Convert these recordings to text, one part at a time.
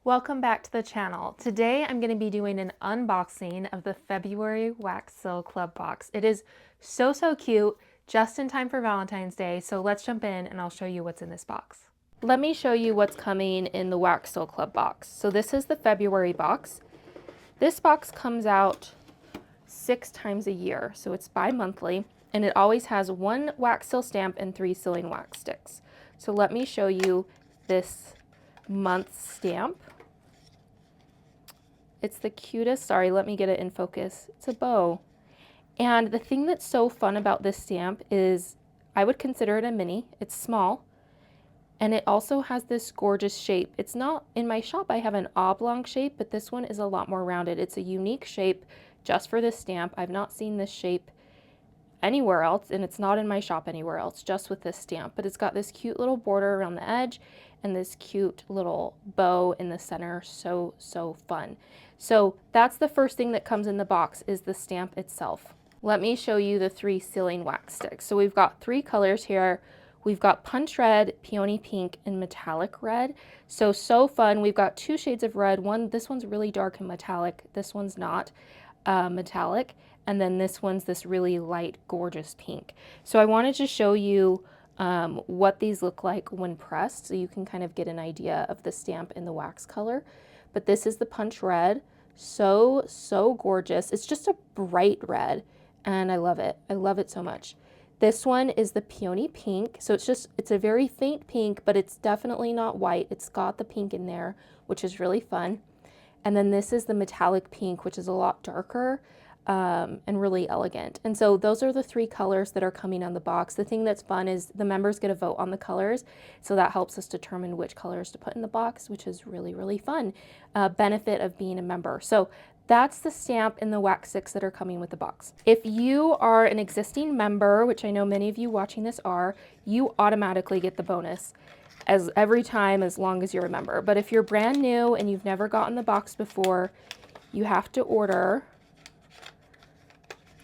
Welcome back to the channel. Today I'm going to be doing an unboxing of the February Wax Seal Club box. It is so cute, just in time for Valentine's Day, so let's jump in and I'll show you what's in this box. Let me show you what's coming in the Wax Seal Club box. So this is the February box. This box comes out 6 times a year, so it's bi-monthly, and it always has 1 wax seal stamp and 3 sealing wax sticks. So let me show you this month stamp. It's the cutest, sorry, let me get it in focus. It's a bow. And the thing that's so fun about this stamp is I would consider it a mini. It's small. And it also has this gorgeous shape. It's not, in my shop I have an oblong shape, but this one is a lot more rounded. It's a unique shape just for this stamp. I've not seen this shape anywhere else, and it's not in my shop anywhere else, just with this stamp. But it's got this cute little border around the edge and this cute little bow in the center. So fun. So that's the first thing that comes in the box, is the stamp itself. Let me show you the 3 sealing wax sticks. So we've got 3 colors here. We've got punch red, peony pink, and metallic red. So fun. We've got 2 shades of red. This one's really dark and metallic. This one's not metallic. And then this one's this really light, gorgeous pink. So I wanted to show you what these look like when pressed, so you can kind of get an idea of the stamp in the wax color. But this is the punch red. So gorgeous. It's just a bright red, and I love it. I love it so much. This one is the peony pink. So it's a very faint pink, but it's definitely not white. It's got the pink in there, which is really fun. And then this is the metallic pink, which is a lot darker and really elegant. And so those are the 3 colors that are coming on the box. The thing that's fun is the members get a vote on the colors, so that helps us determine which colors to put in the box, which is really fun. Benefit of being a member. So that's the stamp and the wax sticks that are coming with the box. If you are an existing member, which I know many of you watching this are, you automatically get the bonus every time as long as you're a member. But if you're brand new and you've never gotten the box before, you have to order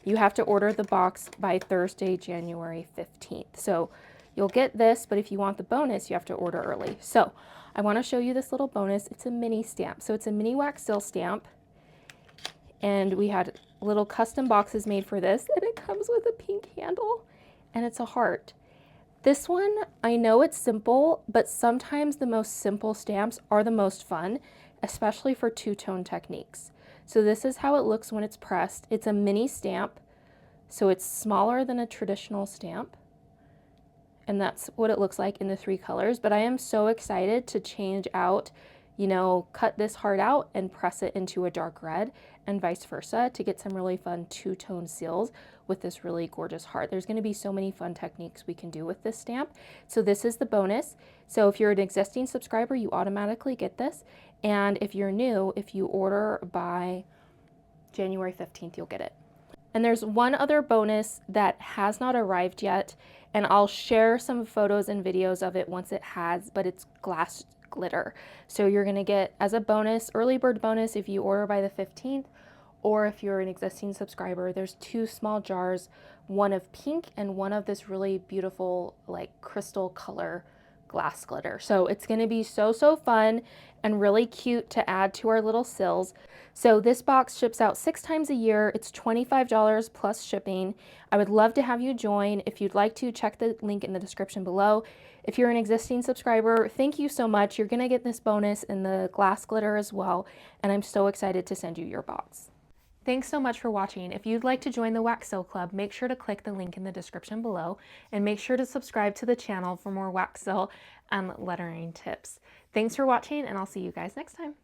the box by Thursday, January 15th. So you'll get this, but if you want the bonus, you have to order early. So I want to show you this little bonus. It's a mini stamp. So it's a mini wax seal stamp. And we had little custom boxes made for this, and it comes with a pink handle, and it's a heart. This one, I know it's simple, but sometimes the most simple stamps are the most fun, especially for two-tone techniques. So this is how it looks when it's pressed. It's a mini stamp, so it's smaller than a traditional stamp. And that's what it looks like in the 3 colors. But I am so excited to change out, cut this heart out and press it into a dark red, and vice versa, to get some really fun two-tone seals with this really gorgeous heart. There's going to be so many fun techniques we can do with this stamp. So this is the bonus. So if you're an existing subscriber, you automatically get this. And if you're new, if you order by January 15th, you'll get it. And there's one other bonus that has not arrived yet, and I'll share some photos and videos of it once it has, but it's glass glitter. So you're going to get, as a bonus, early bird bonus if you order by the 15th, or if you're an existing subscriber, there's 2 small jars, one of pink and one of this really beautiful like crystal color glass glitter. So it's going to be so fun and really cute to add to our little sills. So this box ships out 6 times a year. It's $25 plus shipping. I would love to have you join. If you'd like to, check the link in the description below. If you're an existing subscriber, thank you so much. You're going to get this bonus in the glass glitter as well, and I'm so excited to send you your box. Thanks so much for watching. If you'd like to join the Wax Seal Club, make sure to click the link in the description below, and make sure to subscribe to the channel for more wax seal and lettering tips. Thanks for watching, and I'll see you guys next time.